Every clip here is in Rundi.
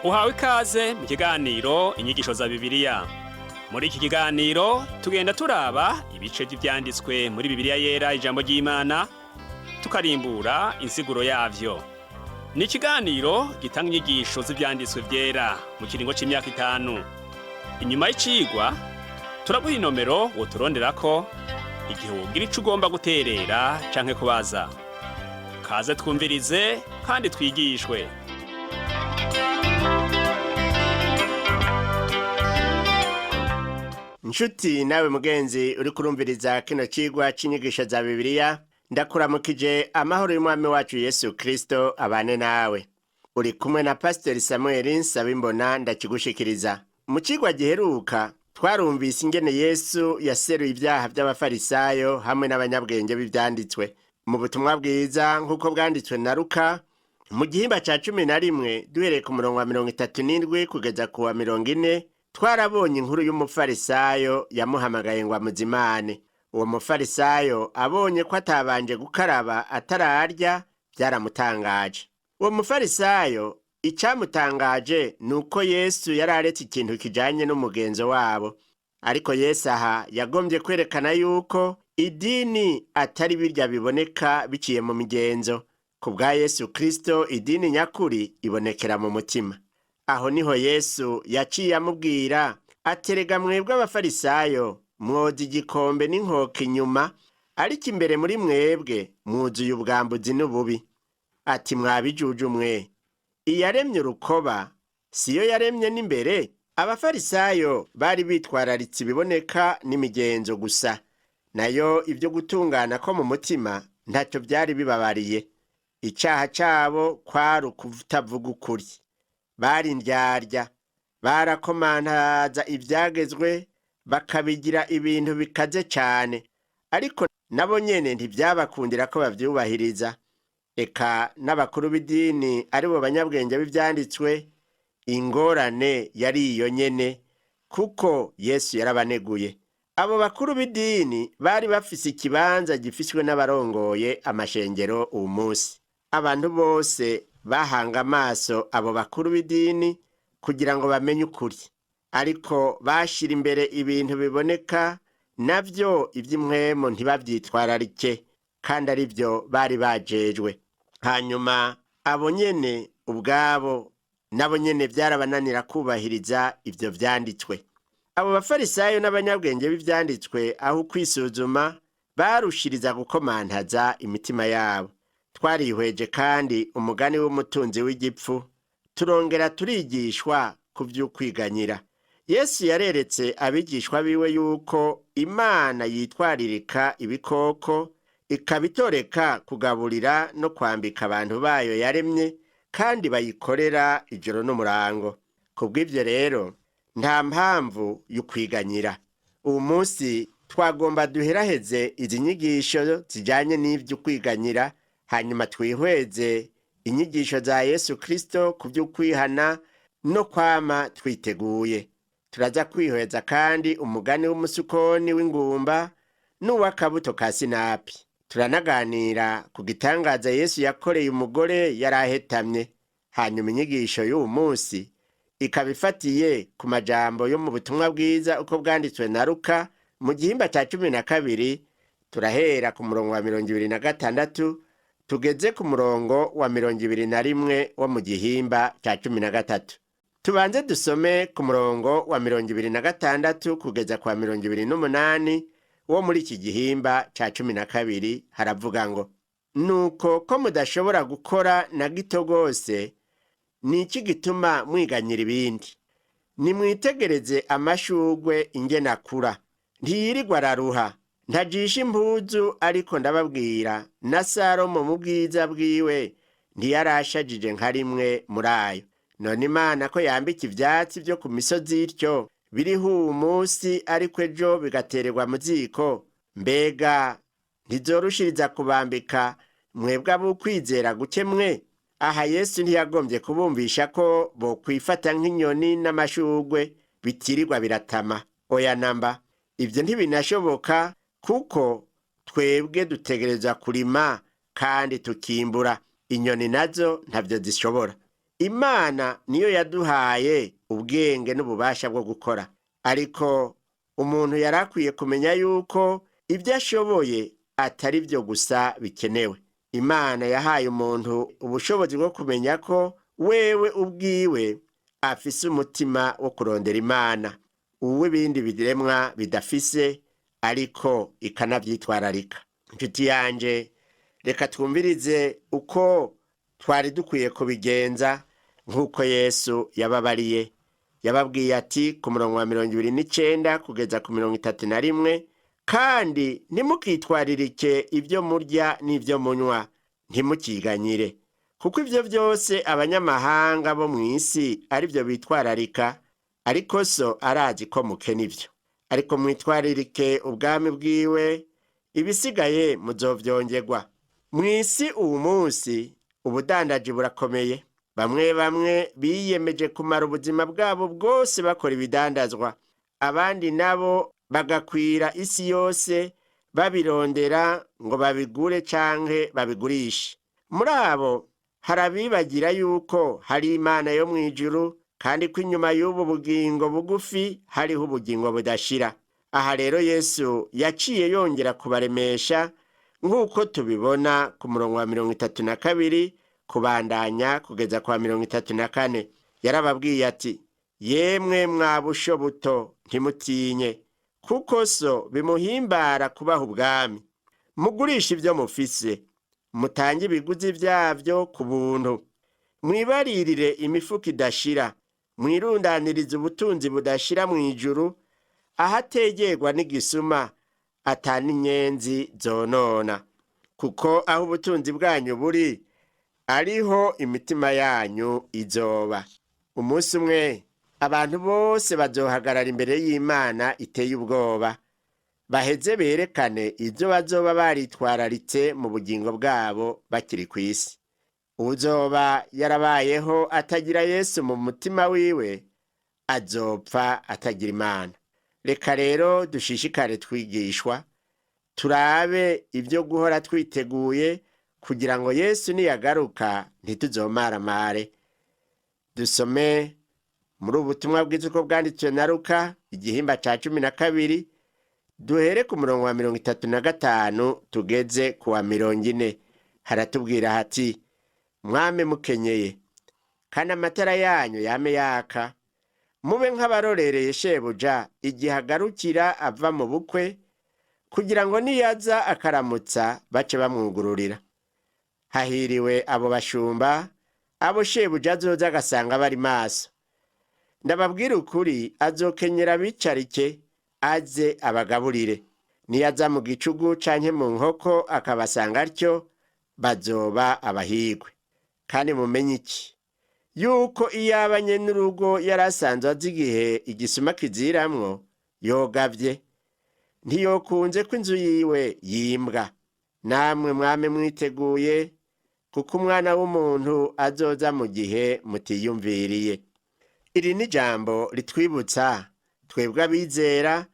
Uhawe ikaze mu kiganiro inyigisho za Bibiliya. Muri iki kiganiro tugenda turaba ibice vy'ivyanditswe muri Bibiliya yera ijambo ry'Imana, tukarimbura insiguro yavyo. Ni ikiganiro gitanga inyigisho z'ivyanditswe vyera mu kiringo c'imyaka 5. Inyuma y'icigwa turaguha inomero woturonderako igihe wogira ico ugomba guterera canke kubaza. Kaze twumvirize kandi twigishwe. Nshuti nawe mugenzi uri kurumviriza kino cigwa c'inyigisho za Bibiliya, ndakuramukije amahoro y'umwami wacu Yesu Kristo abane nawe. Uri kumwe na Pastor Samuel Nsabimbona ndakigushikiriza. Mu cigwa giheruka twarumvise ingene Yesu yaseruye ivyaha vy'abafarisayo hamwe n'abanyabwenge b'ivyanditswe. Mu butumwa bwiza nk'uko bwanditswe na Luka mu gihimba ca 11 duhereye ku murongo wa 37 kugeza ku wa 40, twarabonye inkuru y'umufarisayo yamuhamagaye ngo amuzimane. Uwo mufarisayo abonye ko atabanje gukaraba atararya byaramutangaje. Uwo mufarisayo icamutangaje nuko Yesu yararetse ikintu kijanye n'umugenzo wabo. Ariko Yesu aha yagombye kwerekana yuko idini atari birya biboneka biciye mu migenzo. Ku bwa Yesu Kristo idini nyakuri ibonekera mu mutima. Aho niho Yesu yaciye amubwira aterega mwebwe abafarisayo mwoza igikombe n'inkoko inyuma, ariko imbere muri mwebwe mwuzuye ubwambuzi n'ububi. Ati mwabijuju mwe, iyaremye urukoba siyo yaremye n'imbere. Abafarisayo bari bitwararitse ibiboneka n'imigenzo gusa, nayo ibyo gutungana ko mu mutima ntacyo byari bibabariye. Icaha cabo kwari ukutavuga ukuri. Bari indyarya, barakomantaza ivyagezwe bakabigira ibintu bikaze cane, ariko nabo nyene ntivyabakundira ko bavyubahiriza. Eka n'abakuru b'idini aribo banyabwenge b'ivyanditswe, ingorane yari iyo nyene kuko Yesu yarabaneguye. Abo bakuru b'idini bari bafise ikibanza gifiswe n'abarongoye amashengero uwu munsi. Abantu bose bahanga amaso abo bakuru b'idini kugira ngo bamenye ukuri, ariko bashira imbere ibintu biboneka, navyo ivy'imwemo ntibavyitwararike, kandi ari vyo bari bajejwe. Hanyuma abo nyene ubwabo nabo nyene vyarabananira kubahiriza ivyo vyanditswe. Abo bafarisayo n'abanyabwenge b'ivyanditswe aho kwisuzuma barushiriza gukomantaza imitima yabo. Twarihweje kandi umugani w'umutunzi w'igipfu, turongera turigishwa ku vy'ukwiganyira. Yesu yareretse abigishwa biwe yuko Imana yitwaririka ibikoko, ikabitoreka kugaburira no kwambika abantu bayo yaremye, kandi bayikorera ijoro n'umurango. Kubw'ivyo rero nta mpamvu y'ukwiganyira. Uwu munsi twagomba duheraheze izi nyigisho zijanye n'ivy'ukwiganyira, hanyuma twihweze inyigisho za Yesu Kristo ku vy'ukwihana no kwama twiteguye. Turaza kwihweza kandi umugani w'umusukoni w'ingumba n'uw'akabuto ka sinapi. Turanaganira ku gitangaza Yesu yakoreye umugore yarahetamye. Hanyuma inyigisho y'uwu munsi ikabifatiye ku majambo yo mu butumwa bwiza uko bwanditswe na Luka mu gihimba ca 12, turahera ku murongo wa 26 tugeze ku murongo wa 21 wo mu gihimba ca 13. Tubanze dusome ku murongo wa 26 kugeza kwa 28 wo muri iki gihimba ca 12. Haravuga ngo, nuko ko mudashobora gukora na gito gose, ni iki gituma mwiganyira ibindi? Nimwitegereze amashugwe ingene akura, ntiyirirwa araruha, ntajisha impuzu, ariko ndababwira na Salomo mu bwiza bwiwe ntiyarashajije nka rimwe muri ayo. None Imana ko yambika ivyatsi vyo ku misozi ityo, biriho uwu munsi ariko ejo bigatererwa mu ziko, mbega ntizorushiriza kubambika mwebwe ab'ukwizera guke mwe? Aha Yesu ntiyagombye kubumvisha ko bokwifata nk'inyoni n'amashugwe bitirirwa biratama. Oya namba, ivyo ntibinashoboka, kuko twebwe dutegereza kurima kandi tukimbura. Inyoni nazo ntavyo zishobora. Imana niyo yaduhaye ubwenge n'ububasha bwo gukora, ariko umuntu yari akwiye kumenya yuko ibyo ashoboye atari byo gusa bikenewe. Imana yahaye umuntu ubushobozi bwo kumenya ko wewe ubwiwe afise umutima wo kurondera Imana, uw'ibindi biremwa bidafise, ariko ikanavyitwararika. Nshuti yanje, reka twumvirize uko twari dukwiye kubigenza nk'uko Yesu yababariye. Yababwiye ati ku murongo wa 29 kugeza ku 31, kandi ntimukitwaririke ibyo murya n'ibyo munywa, ntimukiganyire, kuko ibyo byose abanyamahanga bo mu isi ari byo bitwararika, ariko so arazi ko mukena ibyo. Ariko mwitwaririke ubwami bwiwe, ibisigaye muzovyongerwa. Mu isi uwu munsi ubudandaji burakomeye. Bamwe biyemeje kumara ubuzima bwabo bwose bakora ibidandazwa, abandi nabo bagakwira isi yose babirondera ngo babigure canke babigurishe. Muri abo hari abibagira yuko hari Imana yo mu ijuru, kandi ko inyuma y'ubu bugingo bugufi hariho ubugingo budashira. Aha rero Yesu yaciye yongera kubaremesha nk'uko tubibona ku murongo wa 32 kubandanya kugeza kwa 34. Yarababwiye ati, yemwe mwabusho buto, ntimutinye, kuko so bimuhimbara kubaha ubwami. Mugurisha ibyo mufise, mutange ibiguzi vyavyo ku buntu, mwibaririre imifuka idashira, mwirundanirize ubutunzi budashira mu ijuru, ahategerwa n'igisuma atani inyenzi zonona. Kuko aho ubutunzi bwanyu buri, ariho imitima yanyu izoba. Umunsi umwe abantu bose bazohagarara imbere y'Imana iteye ubwoba, baheze berekane ibyo bazoba baritwararitse mu bugingo bwabo bakiri ku isi. Uzoba yarabayeho atagira Yesu mu mutima wiwe, azopfa atagira Imana. Reka rero dushishikare twigishwa, turabe ibyo guhora twiteguye kugira ngo Yesu niyagaruka ntituzomaramare. Dusome muri ubutumwa bwiza uko bwanditswe na Luka igihimba ca 12, duhere ku murongo wa 35 tugeze ku wa 40. Haratubwira hati, mwame mukenyeye, kandi amatara yanyu yame yaka, mube nk'abarorereye shebuja igihe agarukira ava mu bukwe, kugira ngo niyaza akaramutsa bace bamwugururira. Hahiriwe abo bashumba, abo shebuja azoza agasanga bari maso. Ndababwira ukuri, azokenyera abicarike aze abagaburire. Niyaza mu gicugu canke mu nkoko akabasanga atyo, bazoba abahigwe. Kandi mumenye iki, yuko iyaba nyenurugo yarasanzwe azi igihe igisuma kiziramwo, yogavye, ntiyokunze ko inzu yiwe yimbwa. Namwe mwame mwiteguye, kuko umwana w'umuntu azoza mu gihe mutiyumviriye. Iri ni jambo ritwibutsa twebwe abizera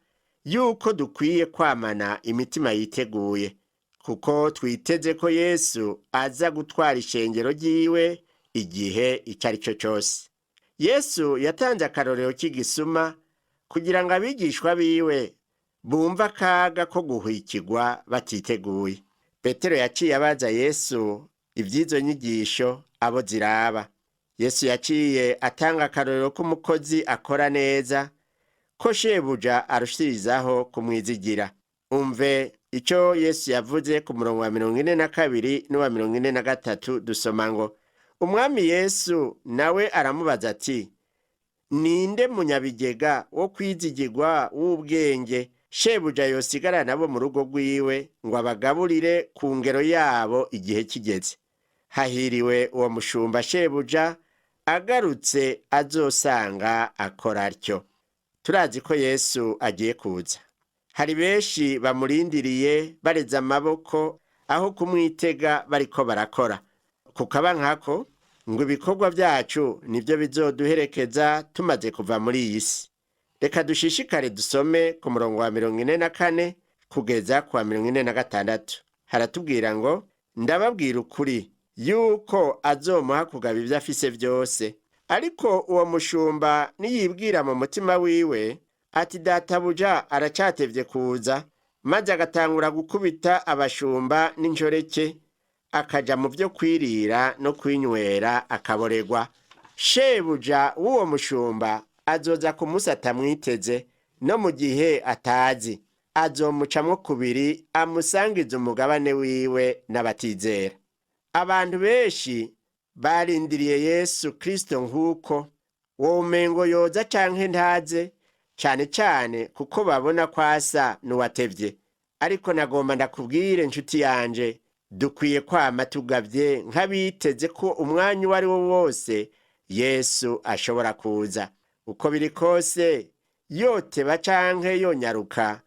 yuko dukwiye kwamana imitima yiteguye, kuko twiteze ko Yesu aza gutwara ishengero ryiwe igihe icyo ari cyo cyose. Yesu yatanze akarorero k'igisuma kugira ngo abigishwa biwe bumva akaga ko guhwikirwa batiteguye. Petero yaciye abaza Yesu iby'izo nyigisho abo ziraba. Yesu yaciye atanga akarorero k'umukozi akora neza, ko shebuja arushirizaho kumwizigira. Umve icyo Yesu yavuze ku murongo wa 42 n'uwa 43. Dusoma ngo, umwami Yesu nawe aramubaza ati, ninde munyabigega wo kwizigirwa w'ubwenge shebuja yosigara nabo mu rugo rwiwe ngo abagaburire ku ngero yabo igihe kigeze? Hahiriwe uwo mushumba shebuja agarutse azosanga akora atyo. Turazi ko Yesu agiye kuza. Hari benshi bamurindiriye bareze amaboko aho kumwitega bariko barakora. Kukaba nkako ngo ibikorwa byacu nibyo bizoduherekeza tumaze kuva muri iyi si. Reka dushishikare dusome ku murongo wa 44 kugeza ku wa 46. Haratubwira ngo, ndababwira ukuri, yuko azomuha kugaba ibyo afise byose. Ariko uwo mushumba niyibwira mu mutima wiwe ati databuja aracatevye kuza, maze agatangura gukubita abashumba n'injoreke, akaja mu vyo kwirira no kwinywera akaboregwa, shebuja w'uwo mushumba azoza ku musi atamwiteze no mu gihe atazi, azomucamwo kubiri amusangize umugabane wiwe n'abatizera. Abantu benshi barindiriye Yesu Kristo nk'uko womengo yoza canke ntaze, cane cane kuko babona ko asa n'uwatevye. Ariko nagomba ndakubwire nshuti yanje, dukwiye kwama tugavye nk'abiteze ko umwanya uwo ari wo wose Yesu ashobora kuza. Uko biri kose, yoteba canke yonyaruka,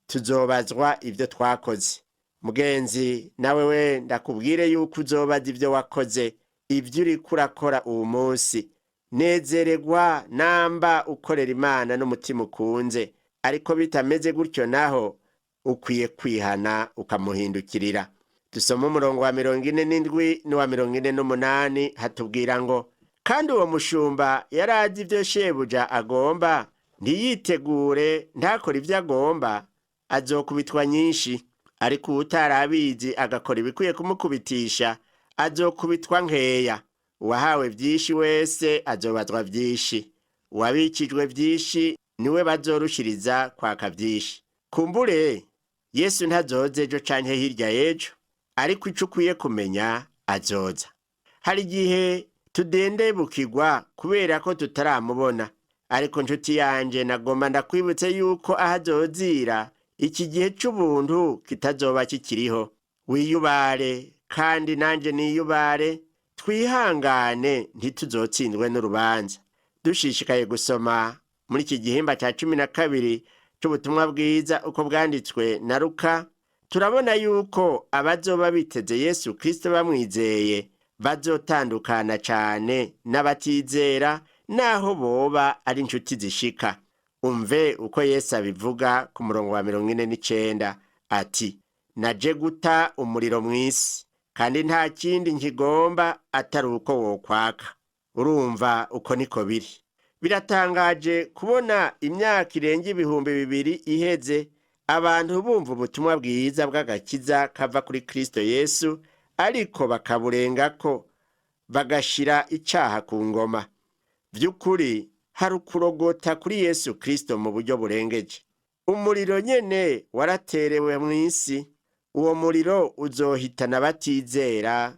tuzobazwa ivyo twakoze. Mugenzi, nawe we ndakubwire yuko uzobaza ivyo wakoze, ivyo uriko urakora uwu munsi. Nezeregwa namba ukorera Imana n'umutima ukunze, ariko bitameze gutyo naho ukwiye kwihana ukamuhindukirira. Dusoma umurongo wa 47 n'uwa 48 hatubwira ngo, kandi uwo mushumba yarazi ivyo shebuja agomba, ntiyitegure ntakora ivyo agomba, azokubitwa nyinshi. Ariko utarabizi agakora ibikwiye kumukubitisha, azokubitwa nkeya. Uwahawe vyinshi wese azobazwa vyinshi, uwabikijwe vyinshi niwe bazorushiriza kwaka vyinshi. Kumbure Yesu ntazoza ejo canke hirya y'ejo, ariko ico ukwiye kumenya azoza. Hari igihe tudendebukirwa kubera ko tutaramubona, ariko nshuti yanje nagomba ndakwibutse yuko aho azozira iki gihe c'ubuntu kitazoba kikiriho. Wiyubare kandi nanje niyubare, twihangane ntituzotsindwe n'urubanza. Dushishikaye gusoma muri iki gihimba ca 12 c'ubutumwa bwiza uko bwanditswe na Luka, turabona yuko abazoba biteze Yesu Kristo bamwizeye bazotandukana cane n'abatizera, naho boba ari inshuti zishika. Umve uko Yesu abivuga ku murongo wa 49 ati, naje guta umuriro mw'isi, kandi nta kindi nkigomba atari uko wokwaka. Urumva uko niko biri. Biratangaje kubona imyaka irenga 2000 iheze, abantu bumva ubutumwa bwiza bw'agakiza kava kuri Kristo Yesu, ariko bakaburengako bagashira icaha ku ngoma. Vy'ukuri hari ukurogota kuri Yesu Kristo mu buryo burengeje. Umuriro nyene waraterewe mw'isi, uwo muriro uzohitana abatizera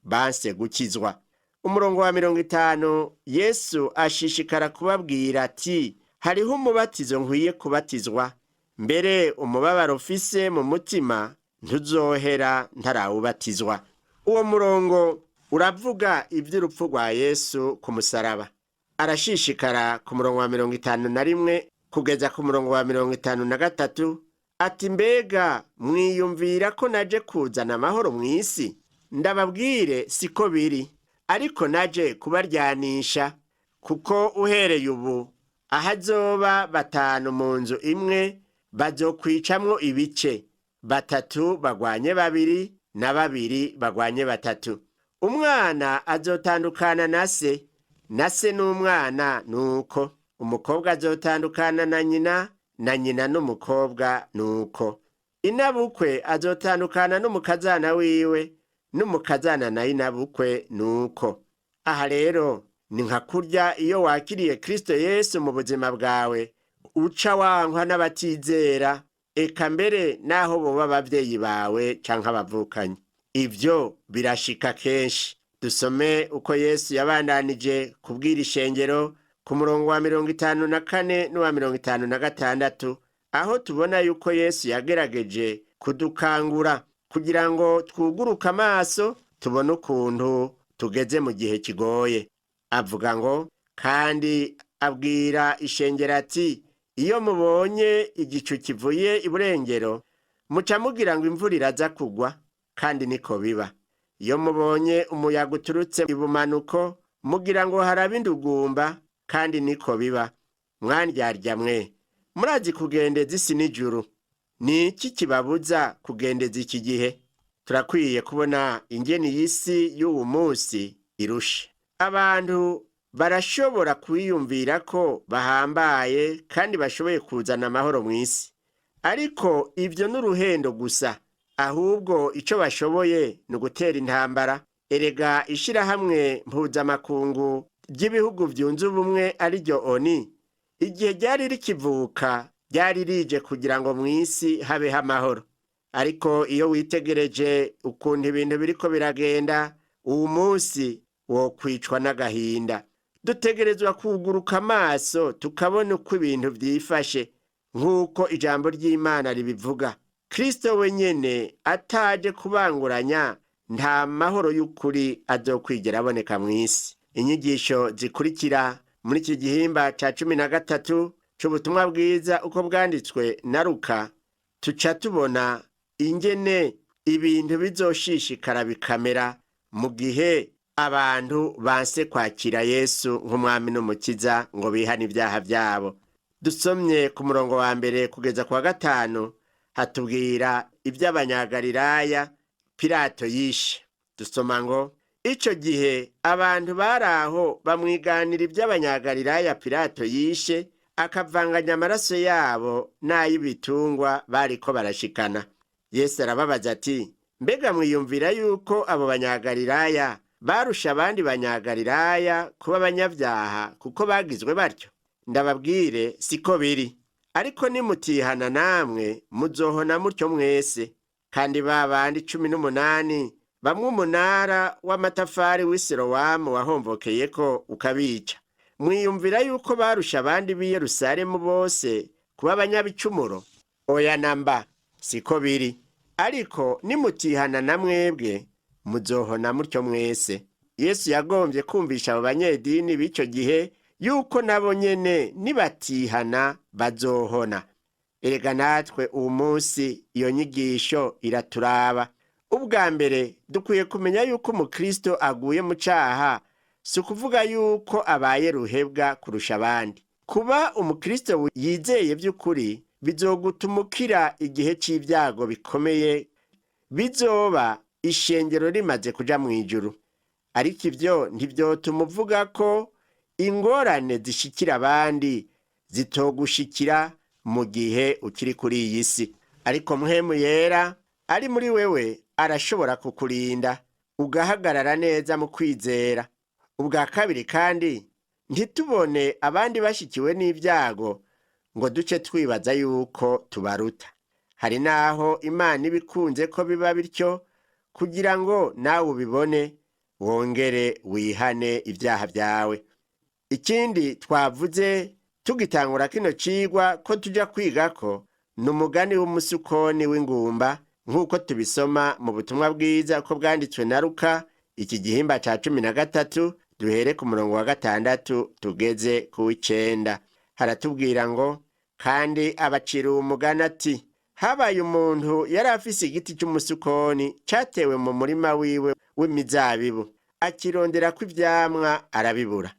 banse gukizwa. Umurongo wa 50 Yesu ashishikara kubabwira ati, hariho umubatizo nkwiye kubatizwa, mbere umubabaro ufise mu mutima ntuzohera ntarawubatizwa. Uwo murongo uravuga ivy'urupfu rwa Yesu ku musaraba. Arashishikara ku murongo wa 51 kugeza ku murongo wa 53 ati, mbega mwiyumvira ko naje kuzana amahoro mw'isi? Ndababwire siko biri, ariko naje kubaryanisha. Kuko uhereye ubu ahazoba 5 mu nzu imwe, bazokwicamwo ibice, 3 bagwanye 2 na 2 bagwanye 3. Umwana azotandukana na se n'umwana nuko, umukobwa azotandukana na nyina n'umukobwa nuko, inabukwe azotandukana n'umukazana wiwe, n'umukazana na inabukwe nuko. Aha rero ni nka kurya iyo wakiriye Kristo Yesu mu buzima bwawe, uca wankwa n'abatizera, eka mbere naho boba abavyeyi bawe canke abavukanyi. Ivyo birashika kenshi. Dusome uko Yesu yabandanije kubwira ishengero ku murongo wa 54 n'uwa 56, aho tubona yuko Yesu yagerageje kudukangura kugira ngo twuguruke amaso tubone ukuntu tugeze mu gihe kigoye. Avuga ngo, kandi abwira ishengero ati, iyo mubonye igicu kivuye iburengero, muca mugira ngo imvura iraza kugwa, kandi niko biba. Iyo mubonye umuyaga uturutse ibumanuko, mugira ngo haraba indugumba, kandi niko biba. Mwandyarya mwe, murazi kugendeza isi n'ijuru, ni iki kibabuza kugendeza iki gihe? turakwiye kubona ingene iyi si y'uwu munsi irushe. Abantu barashobora kwiyumvira ko bahambaye kandi bashoboye kuzana amahoro mu isi, ariko ivyo n'uruhendo gusa, ahubwo ico bashoboye ni ugutera intambara. Erega ishirahamwe mpuzamakungu ry'ibihugu vyunze ubumwe ariryo ONU, igihe ryari rikivuka ryari rije kugira ngo mu isi habeho amahoro. Ariko iyo witegereje ukuntu ibintu biriko biragenda uwu munsi, wokwicwa n'agahinda. Dutegerezwa kuguruka amaso tukabona uko ibintu vyifashe nk'uko ijambo ry'Imana ribivuga. Kristo wenyene ataje kubanguranya, nta mahoro y'ukuri azokwigera aboneka mu isi. Inyigisho zikurikira muri iki gihimba ca 13 c'ubutumwa bwiza uko bwanditswe na Luka, tuca tubona ingene ibintu bizoshishikara bikamera mu gihe abantu banse kwakira Yesu nk'umwami n'umukiza ngo bihane ibyaha vyabo. Dusomye ku murongo wa mbere kugeza kwa 5, hatubwira iby'abanyagalilaya Pilato yishe. Dusoma ngo ico gihe abantu baraho bamwiganira iby'abanyagalilaya Pilato yishe, akavanganya amaraso yabo n'ay'ibitungwa bariko barashikana. Yesu arababaza ati, mbega mwiyumvira yuko abo banyagalilaya barusha abandi banyagalilaya kuba abanyabyaha kuko bagizwe batyo? Ndababwire siko biri. Ariko nimutihana namwe muzohona mutyo mwese. Kandi babandi 18 bamwe umunara w'amatafari w'i Silowamu wahomvokeyeko ukabica, mwiyumvira yuko barusha abandi b'i Yerusalemu bose kuba abanyabicumuro? Oya namba, siko biri. Ariko nimutihana na mwebwe muzohona mutyo mwese. Yesu yagombye kumvisha abo banyedini b'ico gihe yuko nabo nyene nibatihana bazohona. Erega natwe uwu munsi iyo nyigisho iraturaba. Ubwa mbere dukwiye kumenya yuko umukristo aguye mu caha si ukuvuga yuko abaye ruhebwa kurusha abandi. Kuba umukristo yizeye by'ukuri bizogutuma ukira igihe c'ivyago bikomeye bizoba ishengero rimaze kuja mu ijuru. Ariko ivyo ntivyotuma uvuga ko ingorane zishikira abandi zitogushikira mu gihe ukiri kuri iyi si. Ariko Mpwemu Yera ari muri wewe arashobora kukurinda ugahagarara neza mu kwizera. Ubwa kabiri kandi ntitubone abandi bashikiwe n'ivyago ngo duce twibaza yuko tubaruta. Hari naho Imana ibikunze ko biba bityo kugira ngo nawe ubibone wongere wihane ibyaha byawe. Ikindi twavuze tugitangura kino cigwa ko tuja kwigako n'umugani w'umusukoni w'ingumba, nk'uko tubisoma mu butumwa bwiza uko bwanditswe na Luka iki gihimba ca 13 duhere ku murongo wa 6 tugeze ku 9. Haratubwira ngo, kandi abacira umugani ati, habaye umuntu yari afise igiti cy'umusukoni catewe mu murima wiwe w'imizabibu, akirondera ko ivyamwa arabibura.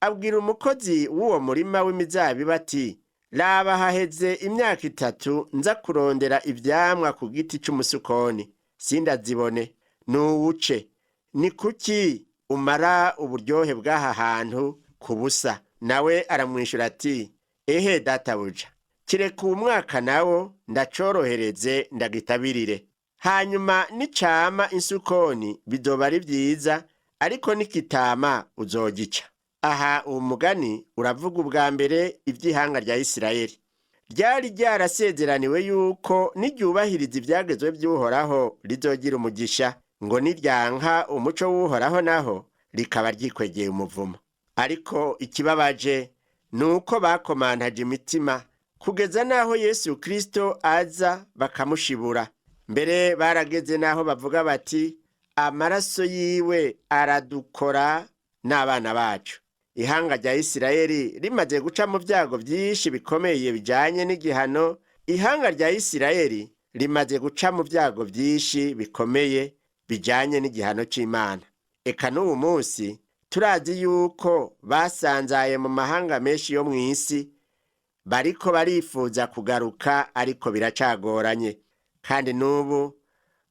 Abwira umukozi w'uwo murima w'imizabibu ati, raba haheze imyaka 3 nza kurondera ivyamwa ku giti c'umusukoni sindazibone, nuwuce. Ni kuki umara uburyohe bw'aha hantu ku busa? Nawe aramwishura ati, ehe databuja, kireka umwaka nawo ndacorohereze ndagitabirire, hanyuma nicama insukoni bizoba ari vyiza, ariko nikitama uzogica. Aha uwo mugani uravuga ubwa mbere ivy'ihanga rya Isirayeli. Ryari ryarasezeraniwe yuko niryubahiriza ivyagezwe vy'Uhoraho rizogira umugisha, ngo niryanka umuco w'Uhoraho naho rikaba ryikwegeye umuvumo. Ariko ikibabaje nuko bakomantaje imitima kugeza naho Yesu Kristo aza bakamushibura. Mbere barageze naho bavuga bati, amaraso yiwe aradukora n'abana bacu. Ihanga rya Isirayeli rimaze guca mu vyago vyinshi bikomeye bijanye n'igihano, ihanga rya Isirayeli rimaze guca mu vyago vyinshi bikomeye bijanye n'igihano c'Imana. Eka n'ubu munsi turazi yuko basanzaye mu mahanga menshi yo mw'isi, bariko barifuza kugaruka ariko biracagoranye. Kandi n'ubu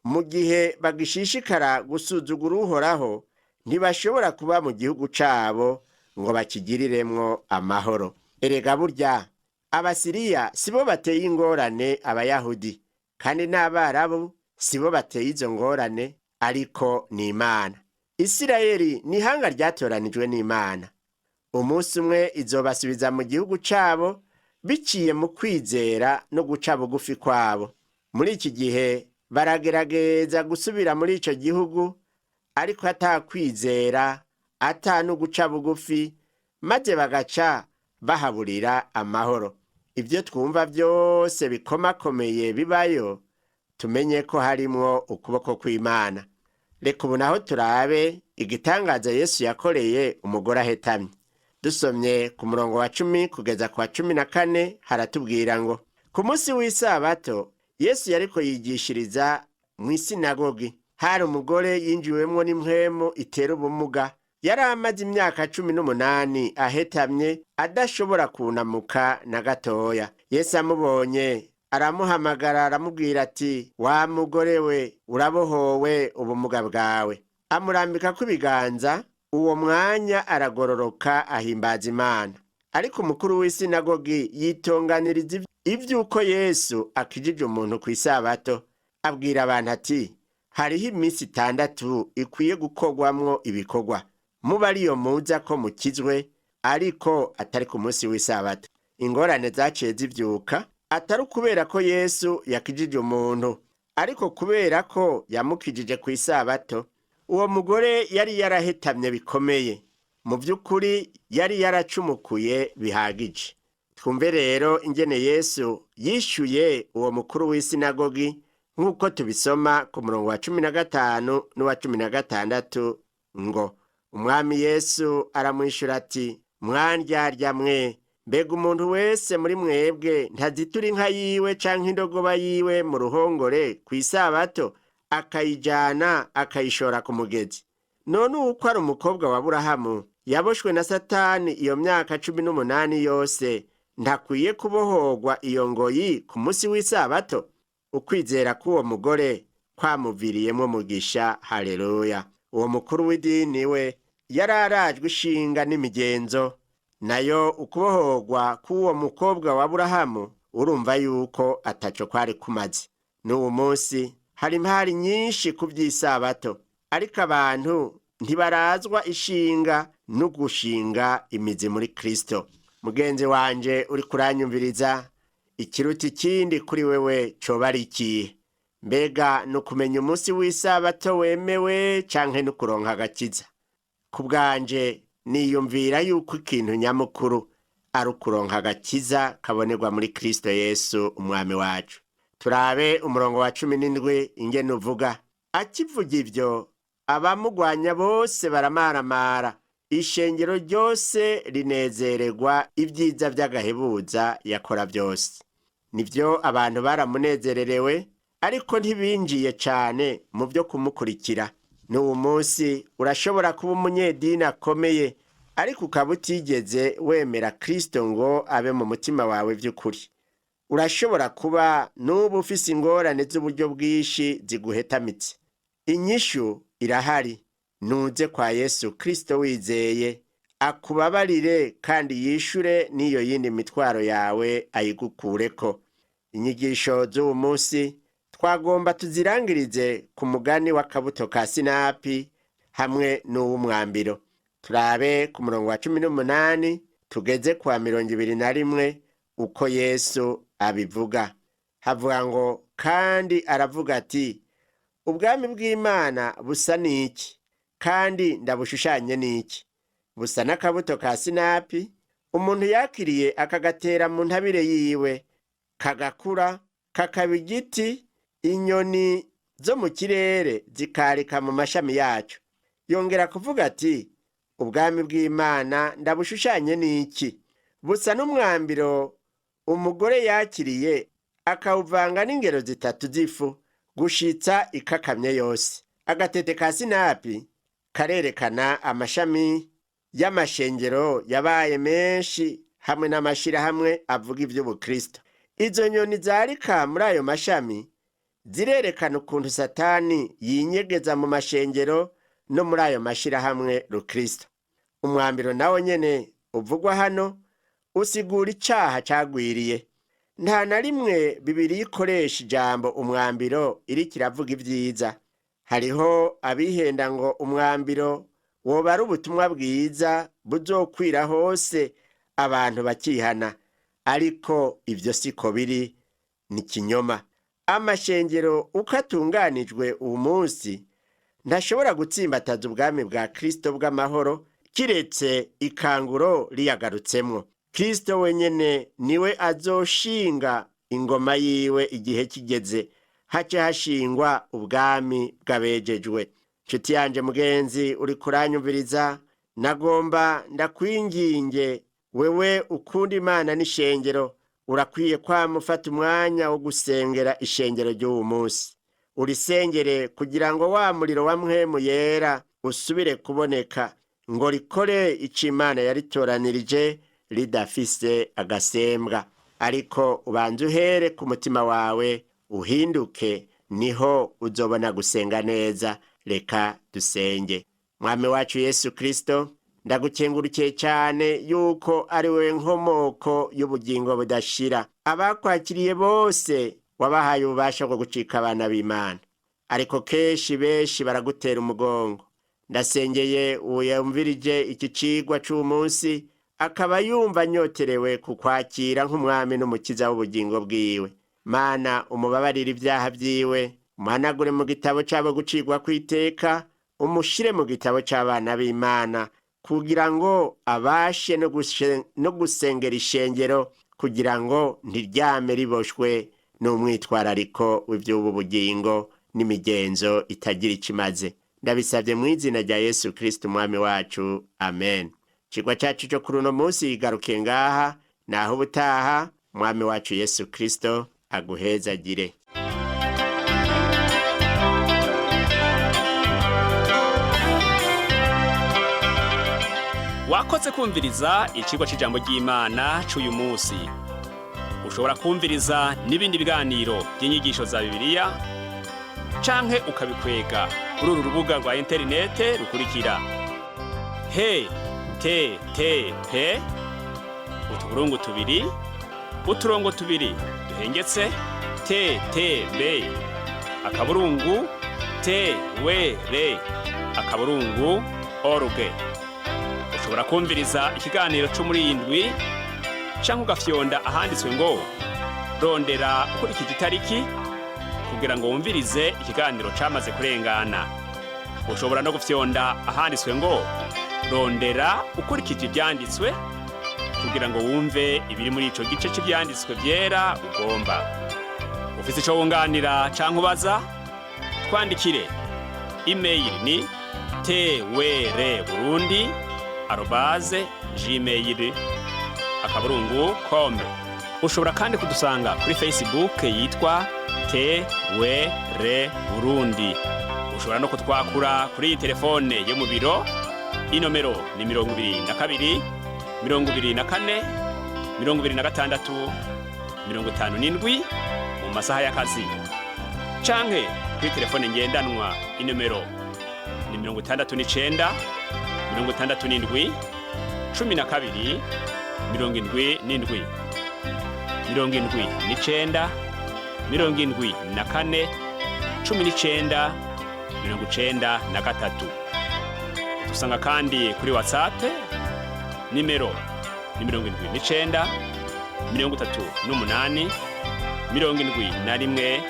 mu gihe bagishishikara gusuzugura uhoraho ntibashobora kuba mu gihugu cabo ngo bakigiriremwo amahoro. Erega burya abasiriya sibo bateye ingorane abayahudi, kandi n'abarabu sibo bateye izo ngorane, ariko ni Imana. Isirayeli ni ihanga ryatoranijwe n'Imana. Umunsi umwe izobasubiza mu gihugu cabo biciye mu kwizera no guca bugufi kwabo. Muri iki gihe baragerageza gusubira muri ico gihugu, ariko ata kwizera, ata no guca bugufi, maze bagaca bahaburira amahoro. Ibyo twumva byose bikomakomeye bibayo, tumenye ko harimwo ukuboko kw'Imana. Reka ubu naho turabe igitangaza Yesu yakoreye umugore ahetamye. Dusomye ku murongo wa 10 kugeza ku wa 14 haratubwira ngo, ku munsi w'isabato Yesu yariko yigishiriza mu isinagogi. Hari umugore yinjiwemwo n'impwemu itera ubumuga. Yari amaze imyaka 18 ahetamye, adashobora kunamuka na gatoya. Yesu amubonye aramuhamagara, aramubwira ati, wa mugore we, urabohowe ubumuga bwawe. Amurambika ku biganza, uwo mwanya aragororoka ahimbaza Imana. Ariko umukuru w'isinagogi yitonganiriza ivy'uko Yesu akijije umuntu ku isabato, abwira abantu ati, hariho iminsi 6 ikwiye gukorwamwo ibikorwa. Muba ariyo muza ko mukizwe, ariko atari ku munsi w'isabato. Ingorane zaciye zivyuka, atari kubera ko Yesu yakijije umuntu, ariko kubera ko yamukijije ku isabato. Uwo mugore yari yarahetamye bikomeye. Mu by'ukuri yari yaracumukuye bihagije. Twumve rero ingene Yesu yishuye uwo mukuru w'isinagogi, nk'uko tubisoma ku murongo wa 15 n'uwa 16 ngo, Umwami Yesu aramwishura ati, mwandyarya mwe, mbega umuntu wese muri mwebwe ntazitura inka yiwe canke indogoba yiwe mu ruhongore ku isabato, akayijana akayishora ku mugezi? None uko ari umukobwa wa Aburahamu, yaboshwe na Satani iyo myaka 18 yose, ntakwiye kubohorwa iyo ngoyi ku munsi w'isabato? Ukwizera k'uwo mugore kwamuviriyemwo mugisha. Haleluya! Uwo mukuru w'idini we yararajwe ishinga n'imigenzo, nayo ukubohorwa k'uwo mukobwa wa Aburahamu urumva yuko ataco kwari kumaze. N'uwo munsi hari impari nyinshi ku by'isabato, ariko abantu ntibarazwa ishinga no gushinga imizi muri Kristo. Mugenzi wanje uri kuranyumviriza, ikiruta ikindi kuri wewe coba ari ikihe? Mbega no kumenya umunsi w'isabato wemewe canke no kuronka agakiza? Ku bwanje niyumvira yuko ikintu nyamukuru ari ukuronka agakiza kabonerwa muri Kristo Yesu umwami wacu. Turabe umurongo wa 17 ingene uvuga. Akivuga ivyo, abamugwanya bose baramaramara, ishengero ryose rinezererwa ibyiza by'agahebuza yakora byose. Nivyo abantu baramunezererewe, ariko ntibinjiye cane mu byo kumukurikira. N'uwo munsi urashobora kuba umunyedini akomeye, ariko ukaba utigeze wemera Kristo ngo abe mu mutima wawe by'ukuri. Urashobora kuba n'ubu ufise ingorane z'uburyo bwinshi ziguhetamitse. Inyishu irahari. Nuze kwa Yesu Kristo wizeye, akubabarire kandi yishure n'iyo yindi mitwaro yawe ayigukureko. Inyigisho z'uwo munsi twagomba tuzirangirize ku mugani w'akabuto ka sinapi hamwe n'uw'umwambiro. Turabe ku murongo wa 18 tugeze kwa 21 uko Yesu abivuga. Havuga ngo, kandi aravuga ati, ubwami bw'Imana busa n'iki, kandi ndabushushanye n'iki? Busa n'akabuto ka sinapi umuntu yakiriye akagatera mu ntabire yiwe, kagakura kakaba igiti, inyoni zo mu kirere zikarika mu mashami yacu. Yongera kuvuga ati, ubwami bw'Imana ndabushushanye n'iki? Busa n'umwambiro umugore yakiriye akawuvanga n'ingero 3 z'ifu gushitsa ikakamye yose. Agatete ka sinapi karerekana amashami y'amashengero yabaye menshi hamwe n'amashirahamwe avuga ivy'ubukristo. Izo nyoni zarika muri ayo mashami zirerekana ukuntu Satani yinyegeza mu mashengero no muri ayo mashirahamwe rukristo. Umwambiro nawo nyene uvugwa hano usigura icaha cagwiriye. Nta na rimwe Bibiliya ikoresha ijambo umwambiro iriko iravuga ivyiza. Hariho abihenda ngo umwambiro woba ari ubutumwa bwiza buzokwira hose abantu bakihana, ariko ivyo siko biri, ni kinyoma. Amashengero uko atunganijwe uwu munsi ntashobora gutsimbataza ubwami bwa Kristo bw'amahoro kiretse ikanguro riyagarutsemwo. Kristo wenyene niwe azoshinga ingoma yiwe igihe kigeze, hace hashingwa ubwami bw'abejejwe. Nshuti yanje mugenzi uri kuranyumviriza, nagomba ndakwinginge wewe ukunda Imana n'ishengero, urakwiye kwamufata umwanya wo gusengera ishengero ry'uwu munsi. Urisengere kugira ngo wa muriro wa mpwemu yera usubire kuboneka, ngo rikore ico Imana yaritoranirije ridafise agasembwa. Ariko ubanze uhere ku mutima wawe uhinduke, niho uzobona gusenga neza. Reka dusenge. Mwami wacu Yesu Kristo, ndagukengurukiye cyane yuko ari wewe nkomoko y'ubugingo budashira. Abakwakiriye bose wabahaye ububasha bwo gucika abana b'Imana, ariko kenshi benshi baragutera umugongo. Ndasengeye uyumvirije iki cigwa c'umunsi, akaba yumva anyoterewe kukwakira nk'umwami n'umukiza w'ubugingo bwiwe. Mana, umubabarire ibyaha vyiwe, umuhanagure mu gitabo cabo gucigwa kw'iteka, umushire mu gitabo c'abana b'Imana, kugira ngo abashe no gusengera ishengero, kugira ngo ntiryame riboshwe n'umwitwarariko w'ivy'ubu bugingo n'imigenzo itagira ikimaze. Ndabisavye mu izina rya Yesu Kristo umwami wacu, amen. Cigwa cacu cyo kuri uno munsi yigaruke ngaha, naho ubutaha umwami wacu Yesu Kristo aguhezagire. Wakoze kumviriza icigwa c'ijambo ry'Imana c'uyu munsi. Ushobora kumviriza n'ibindi biganiro by'inyigisho za Bibiliya canke ukabikwega kuri uru rubuga rwa interinete rukurikira: http utuburungu tubiri uturongo tubiri duhengetse ttb akaburungu twr org. Ushobora kumviriza ikiganiro cyo muri iyi ndwi canke ugafyonda ahanditswe ngo rondera ukurikije itariki kugira ngo wumvirize ikiganiro camaze kurengana. Ushobora no gufyonda ahanditswe ngo rondera ukurikije ibyanditswe kugira ngo wumve ibiri muri ico gice cy'ibyanditswe byera ugomba. Ufise ico wunganira canke ubaza, twandikire. Email ni twr@gmail.com. Ushobora kandi kudusanga kuri Facebook yitwa TWR Burundi. Ushobora no kutwakura kuri iyi telefone yo mu biro. Inomero ni 22 24 26 57 mu masaha y'akazi. Canke kuri telefone ngendanwa, inomero ni 69 67 12 77 79 74 19 93. Dusanga kandi kuri WhatsApp, nimero ni 79 38 71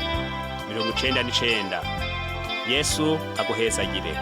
99. Yesu aguhezagire.